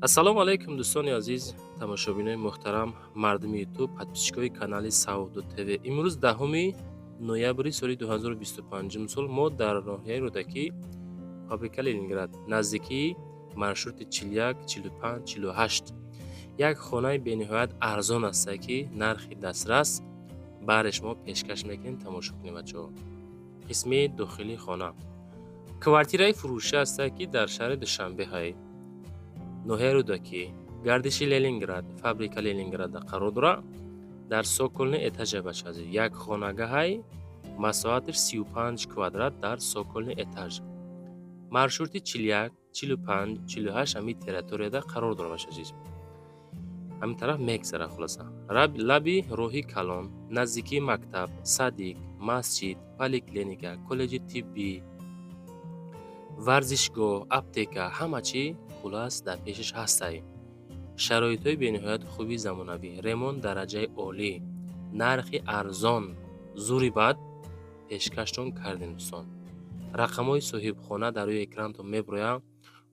ассалому алайкум дӯстони азиз, тамошобинони муҳтарам, мардуми ютуб, подписчикои канали Саудо ТВ. Имрӯз 10 ноябри соли 2025 сол мо дар ноҳияи Рӯдакӣ, фабрика Ленинград, наздикии маршрути 41-45-48 як хонаи бениҳоят арзон аста ки нархи дастрас бари шумо пешкаш мекунем. Тамошо кунед бачаҳо. Қисми дохилии хона. Квартираи фурӯшӣ аста ки дар шаҳри Душанбеҳай, ноҳияи Рӯдакӣ, гардиши Ленинград, фабрика Ленинграда қарор дорад. Дар соколни этажа бачаҳо. Як хонагаҳай, масоҳатиш 35 квадрат дар соколни этаж. Маршрути 41, 45, 48 ҳами территорияда қарор дорад бачаҳо. ҳамин тараф мегзара хулоса. Лаби роҳи калон, наздикии мактаб, садик, масҷид, поликлиника, коллеҷи тиббӣ, варзишгоҳ, аптека, ҳама чӣ хулас дар пешаш ҳастай. Шароитҳои бениҳоят хуби замонавӣ, ремонт дараҷаи олӣ, нархи арзон, зури бад пешкаштон кардем дӯстон. Рақамҳои соҳибхона дар рӯи экранатон мебарояд.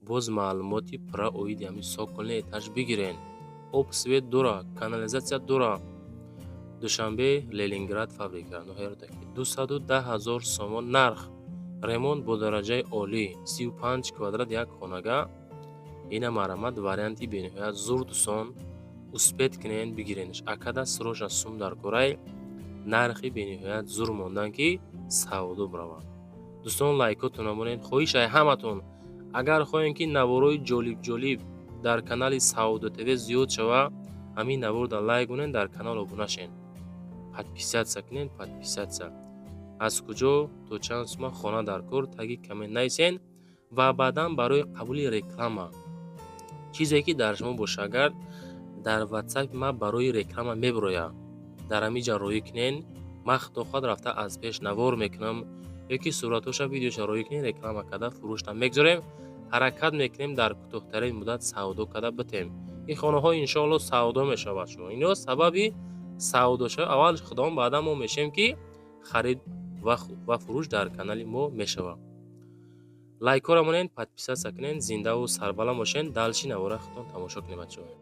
Боз маълумоти пурра оиди ҳамин соколни этаж бигирен. Об свет дора, канализатсия дора. Душанбе, Ленинград, фабрика, ноҳияи Рӯдакӣ. 210 000 сомон нарх. Ремонт бо дараҷаи олӣ, 35 квадрат як хонага. Ина марамат варианти бениҳоят зур дӯстон. Успед кунен бигиренш. Акада срочно сум дар корай. Нархи бениҳоят зур мондан ки савдо бравад. дӯстон лайкотон намонед. Хоҳишай ҳаматон, агар хоҳем ки наворои ҷолиб дар канали Саудо ТВ зиёд шава, ҳамин наворда лайк кунед, дар канал обуна шен. Подписатсия кунед, подписатсия. аз куҷо то чанд сума хона дар кор, таги комент нависен ва баъдан барои қабули реклама чизе ки дар шумо боша, агар дар WhatsApp ма барои реклама мебарояд, дар ҳаминҷа роӣ кунен. ман худохоҳад рафта аз пеш навор мекунам ёки суратоша видеоша роӣ кунен, реклама карда фурӯшта мегзорем. ҳаракат мекунем дар кӯтоҳтарин муддат савдо карда битем. ин хонаҳо иншоалло савдо мешавад. ино сабаби савдо шава аввал худованд, баъдан мо мешавем ки харид ва фурӯш дар канали мо мешавад. лайкҳоро монед, подписатсия кунед, зиндаву сарбаланд бошед. Далши навора худтон тамошо кунед бачаҳо.